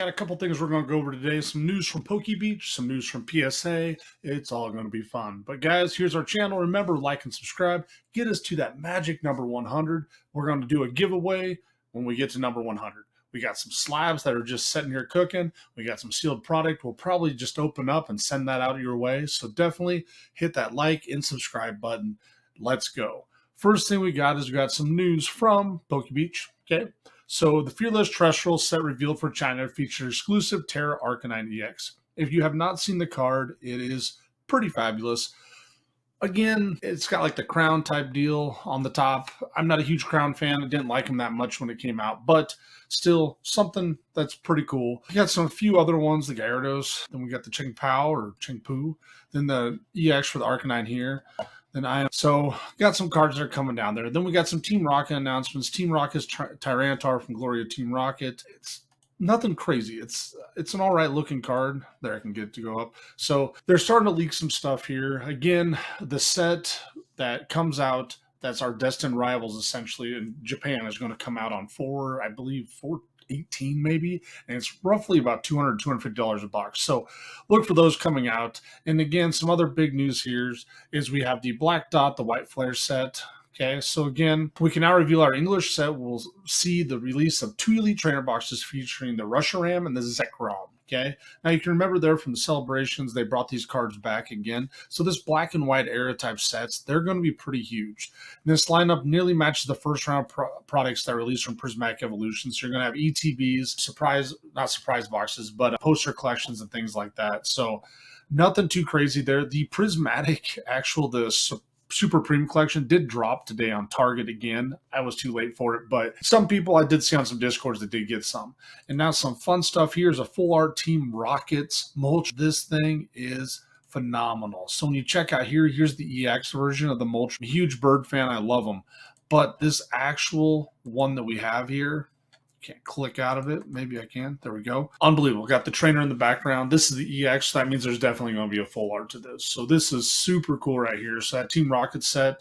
Got a couple things we're going to go over today. Some news from Beach, some news from PSA. It's all going to be fun. But guys, here's our channel. Remember, like and subscribe. Get us to that magic number 100. We're going to do a giveaway when we get to number 100. We got some slabs that are just sitting here cooking. We got some sealed product. We'll probably just open up and send that out your way. So definitely hit that like and subscribe button. Let's go. First thing we got is we got some news from Beach. Okay. So the Fearless Terrestrial set revealed for China features exclusive Terra Arcanine EX. If you have not seen the card, it is pretty fabulous. Again, it's got like the crown type deal on the top. I'm not a huge crown fan. I didn't like him that much when it came out, but still something that's pretty cool. We got a few other ones, the Gyarados. Then we got the Ching Pao or Ching Pu. Then the EX for the Arcanine here. So got some cards that are coming down there. Then we got some Team Rocket announcements. Team Rocket's Tyranitar from Gloria Team Rocket. It's nothing crazy. It's an all right looking card. There, I can get it to go up. So they're starting to leak some stuff here. Again, the set that comes out, that's our Destined Rivals essentially in Japan, is going to come out on 4/18 maybe, and it's roughly about $200 $250 a box. So look for those coming out. And again, some other big news here is we have the Black Dot, the White Flare set. Okay, so again, we can now reveal our English set. We'll see the release of 2 Elite Trainer boxes featuring the Rusharam and the Zekrom. Okay, now you can remember there from the celebrations, they brought these cards back again. So this black and white era type sets, they're going to be pretty huge. And this lineup nearly matches the first round products that released from Prismatic Evolution. So you're going to have ETBs, not surprise boxes, but poster collections and things like that. So nothing too crazy there. The Prismatic the Super Premium Collection did drop today on Target again. I was too late for it, but some people I did see on some Discords that did get some. And now some fun stuff here is a full art Team Rockets mulch. This thing is phenomenal. So when you check out here's the EX version of the mulch. I'm a huge bird fan. I love them. But this actual one that we have here, can't click out of it. Maybe I can. There we go. Unbelievable. Got the trainer in the background. This is the EX. So that means there's definitely going to be a full art to this. So this is super cool right here. So that Team Rocket set,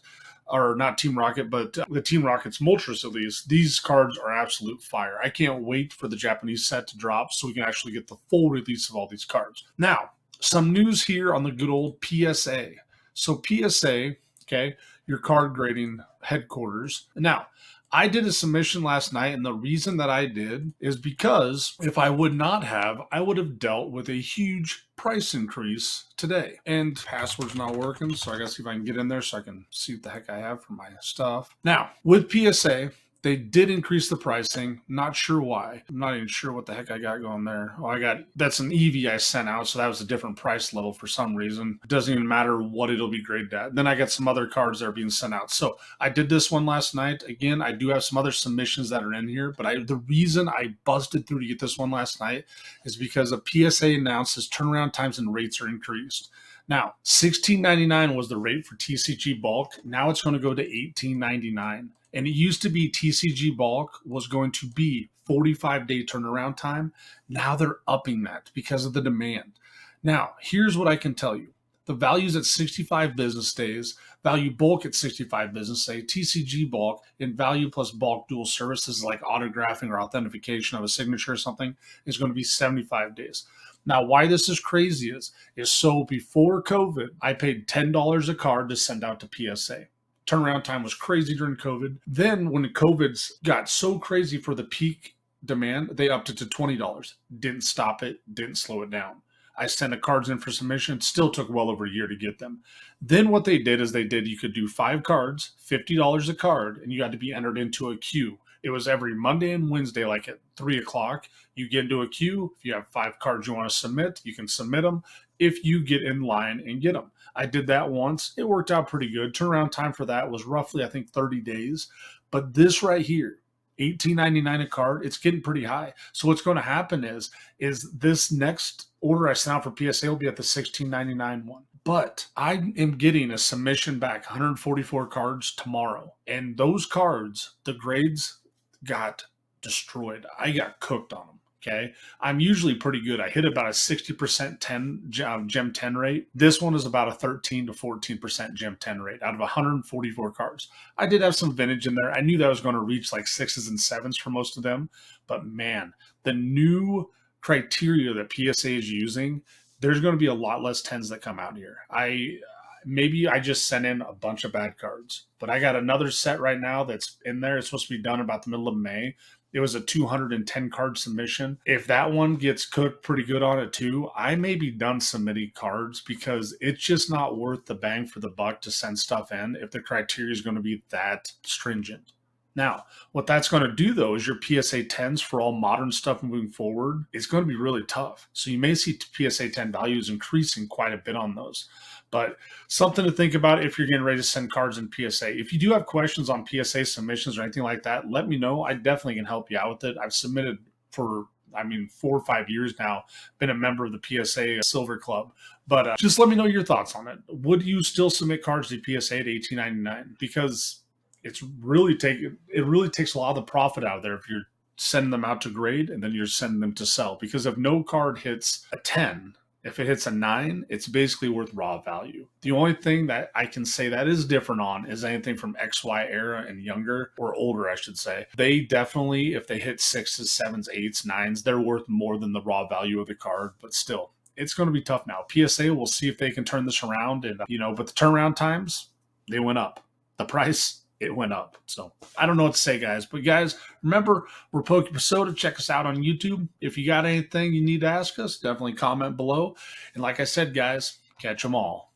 or not Team Rocket, but the Team Rocket's Moltres at least, these cards are absolute fire. I can't wait for the Japanese set to drop so we can actually get the full release of all these cards. Now, some news here on the good old PSA. So PSA, okay, your card grading headquarters. Now, I did a submission last night, and the reason that I did is because if I would not have, I would have dealt with a huge price increase today. And password's not working, so I gotta see if I can get in there so I can see what the heck I have for my stuff. Now, with PSA, they did increase the pricing. Not sure why. I'm not even sure what the heck I got going there. Oh, that's an Eevee I sent out, so that was a different price level for some reason. It doesn't even matter what it'll be graded at. Then I got some other cards that are being sent out. So I did this one last night. Again, I do have some other submissions that are in here, but the reason I busted through to get this one last night is because a PSA announces turnaround times and rates are increased. Now, $16.99 was the rate for TCG Bulk. Now it's going to go to $18.99. And it used to be TCG Bulk was going to be 45-day turnaround time. Now they're upping that because of the demand. Now, here's what I can tell you. The value's at 65 business days, value bulk at 65 business days, TCG Bulk, and value plus bulk dual services like autographing or authentication of a signature or something is going to be 75 days. Now, why this is crazy is so before COVID, I paid $10 a card to send out to PSA. Turnaround time was crazy during COVID. Then when COVID got so crazy for the peak demand, they upped it to $20. Didn't stop it, didn't slow it down. I sent the cards in for submission. Still took well over a year to get them. Then what they did is you could do 5 cards, $50 a card, and you had to be entered into a queue. It was every Monday and Wednesday, like at 3 o'clock. You get into a queue. If you have 5 cards you want to submit, you can submit them if you get in line and get them. I did that once. It worked out pretty good. Turnaround time for that was roughly, I think, 30 days. But this right here, $18.99 a card, it's getting pretty high. So what's going to happen is this next order I sent out for PSA will be at the $16.99 one. But I am getting a submission back, 144 cards tomorrow. And those cards, the grades got destroyed. I got cooked on them. Okay. I'm usually pretty good. I hit about a 60% gem 10 rate. This one is about a 13 to 14% gem 10 rate out of 144 cards. I did have some vintage in there. I knew that I was going to reach like 6s and 7s for most of them, but man, the new criteria that PSA is using, there's going to be a lot less 10s that come out here. Maybe I just sent in a bunch of bad cards, but I got another set right now that's in there. It's supposed to be done about the middle of May. It was a 210 card submission. If that one gets cooked pretty good on it too, I may be done submitting cards because it's just not worth the bang for the buck to send stuff in if the criteria is going to be that stringent. Now, what that's going to do, though, is your PSA 10s for all modern stuff moving forward is going to be really tough. So you may see PSA 10 values increasing quite a bit on those. But something to think about if you're getting ready to send cards in PSA. If you do have questions on PSA submissions or anything like that, let me know. I definitely can help you out with it. I've submitted for 4 or 5 years now, been a member of the PSA Silver Club. But just let me know your thoughts on it. Would you still submit cards to PSA at $18.99? Because it really takes a lot of the profit out of there if you're sending them out to grade and then you're sending them to sell. Because if no card hits a 10, if it hits a 9, it's basically worth raw value. The only thing that I can say that is different on is anything from XY era and younger, or older, I should say. They definitely, if they hit 6s, 7s, 8s, 9s, they're worth more than the raw value of the card. But still, it's going to be tough now. PSA, we'll see if they can turn this around. And but the turnaround times, they went up. The price, it went up. So I don't know what to say, guys. But guys, remember, we're PokePersota. Check us out on YouTube. If you got anything you need to ask us, definitely comment below. And like I said, guys, catch them all.